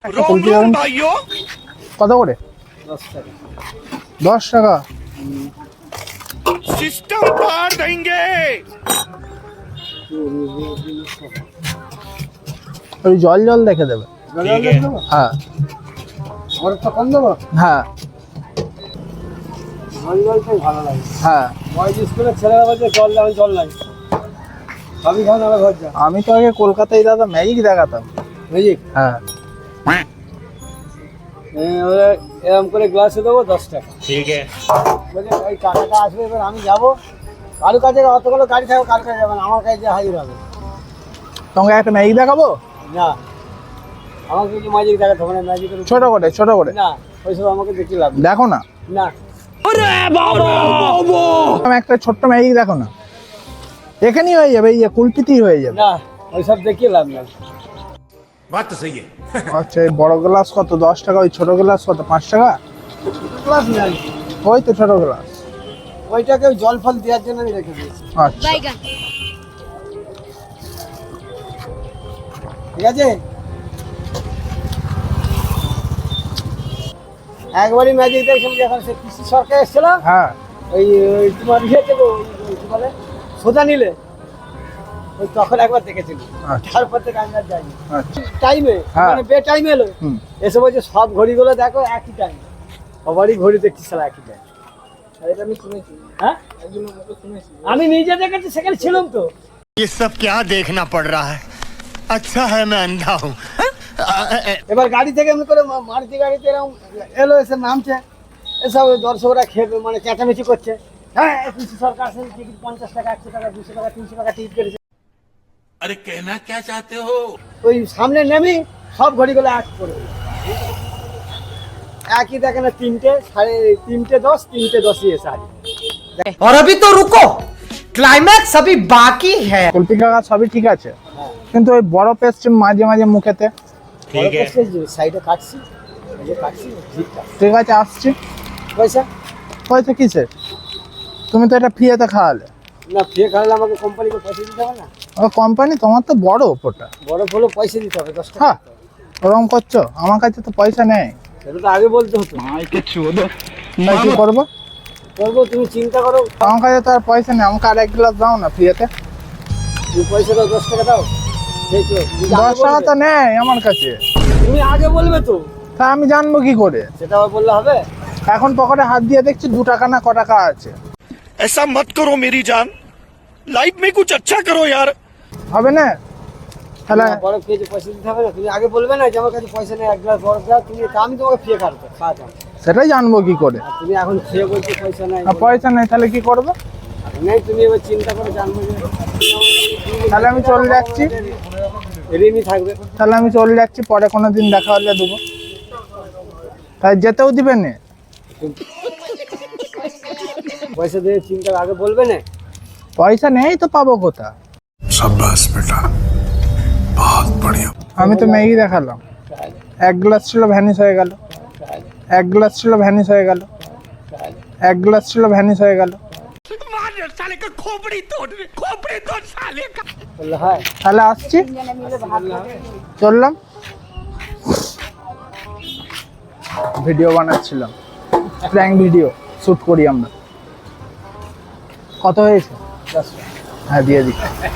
একটা কুলফি খাবেন কত করে? 10 টাকা। सिस्टम पार देंगे। ওই জল জল দেখে দেবে। হ্যাঁ और तो कम देबो। হ্যাঁ জল জলটাই ভালো লাগে। হ্যাঁ বয়েজ স্কুলের ছেলেরা বলছে জল দাও, জল নাই। সবই খাওয়া না ঘর যা। আমি তো আগে কলকাতায় দাদা ম্যাজিক দেখাতাম। ম্যাজিক? হ্যাঁ ওরা এরকম করে গ্লাসে দেবো 10 টাকা। ठीक है। বলে ওই টাকাটা আসবে, এবার আমি যাবো কারোর কাছে, অতগুলো গাড়ি থাকবে কার কাছে যাবেন, আমার কাছে যে হাজির হবে। তোমাকে একটা ম্যাজিক দেখাবো? না, আমাকে কিছু ম্যাজিক দেখাতে হবে না। ম্যাজিকের ছোট করে ছোট করে না, ওইসব আমাকে দেখি লাভ নেই। দেখো না। না, আমি একটা ছোট্ট ম্যাজিক দেখো না, এখানেই হয়ে যাবে, এই যে কুলপিতেই হয়ে যাবে। না, ওইসব দেখি লাভ নেই। बात तो सही है। আচ্ছা এই বড় গ্লাস কত? 10 টাকা। ওই ছোট গ্লাস কত? 5 টাকা। গ্লাস নেই, ওই তো ছোট গ্লাস। ওইটাকে ওই জল ফল দেওয়ার জন্য আমি রেখে দিয়েছি। আচ্ছা ঠিক আছে, একবারই ম্যাজিক দেখছিলাম যখন সে কৃষি সরকার এসেছিল। হ্যাঁ ওই ওই তোমার ইয়ে থেকে ওই কি বলে সোজা নিলে, ওই তখন একবার দেখেছিল। আচ্ছা। তারপর থেকে আমি আর যাইনি। আচ্ছা টাইমে হ্যাঁ। মানে বে টাইমে এলো, হুম। এসে বলছে সব ঘড়িগুলো দেখো একই টাইম, সবারই ঘড়ি দেখছি সারা একই টাইম। এটা আমি শুনেছি। হ্যাঁ, একজনের মুখে শুনেছি, আমি নিজে দেখেছি, সেখানে ছিলাম তো। ये सब क्या देखना पड़ रहा है? अच्छा है मैं अंधा हूँ। এবার গাড়ি থেকে এমনি করে মারুতি গাড়িতে এরকম এলো, এসে নামছে, এসব দর্শকরা খেয়ে মানে চেঁচামেচি করছে। হ্যাঁ, কৃষি সরকার আসেন, টিকিট 50 টাকা, 100 টাকা, 200 টাকা, 300 টাকা টিকিট কেটেছে। अरे कहना क्या चाहते हो? ওই সামনে নেমে সব ঘড়িগুলো এক করে দিল। একই দেখে না, 3টে, 3:30, 3:10 এসে হাজির। और अभी तो रुको, क्लाइमैक्स अभी बाकी है। কুলপি কাকা সবই ঠিক আছে, হ্যাঁ, কিন্তু ওই বড় পেস্ট মাঝে মাঝে মুখেতে। ठीक है। সাইডে কাটছি, এই যে কাটছি, জিপটা। ঠিক আছে আসছি। পয়সা পয়সা কিসের? তুমি তো এটা ফ্রিতে খাওয়ালে। না, ফিরে খাওয়ালে আমাকে কোম্পানিকে পয়সা দিতে হবে না? ও কোম্পানি তোমার তো বড় ওপরটা। বরফ হলো পয়সা দিতে হবে 10 টাকা। হ্যাঁ ওরকম করছো, আমার কাছে তো পয়সা নেই। সেটা তো আগে বলতে হতো। না কি করবো? করবো, তুমি চিন্তা করো। আমার কাছে তো আর পয়সা নেই, আমাকে আর 1 গ্লাস দাও না ফ্রিতে। তুমি পয়সা দাও, 10 টাকা দাও। সেই তো, তুমি আগে 10 টাকা বলবে। তো নেই আমার কাছে। তুমি আগে বলবে তো, তা আমি জানবো কি করে? সেটা আবার বললে হবে? এখন পকেটে হাত দিয়ে দেখছি 2 টাকা না ক টাকা আছে। ऐसा मत करो मेरी जान, लाइफ में कुछ अच्छा करो यार। হবে না তাহলে? না, বরফ খেয়েছে, পয়সা দিতে হবে না? তুমি আগে বলবে না যে আমার কাছে পয়সা নেই, 1 গ্লাস বরফ দাও। তুমি আমি তোমাকে ফিরে খাওয়াতাম। সেটাই জানবো কি করে। আর তুমি এখন খেয়ে বলছো পয়সা নাই। আর পয়সা নেই তাহলে কি করবো? নেই, তুমি এবার চিন্তা করে জানবো যে তাহলে আমি চলে যাচ্ছি। ঋণই থাকবে। তাহলে আমি চলে যাচ্ছি, পরে কোনো দিন দেখা হলে দেবো। তাই যেতেও দিবে না? পয়সা দিয়ে চিন্তা আগে বলবে না। পয়সা নেই তো পাবো কোথা? शाबाश बेटा, बहुत बढ़िया। আমি তো ম্যাগি দেখালাম, 1 গ্লাস ছিল ভ্যানিশ হয়ে গেল, 1 গ্লাস ছিল ভ্যানিশ হয়ে গেল, 1 গ্লাস ছিল ভ্যানিশ হয়ে গেল। साले का खोपड़ी तोड़ साले का। বললে হয়? তাহলে আসছি, চললাম। ভিডিও বানাচ্ছিলাম, প্র্যাঙ্ক ভিডিও শুট করি আমরা। কত হয়েছে? 10 টাকা। হ্যাঁ দিয়ে দিই।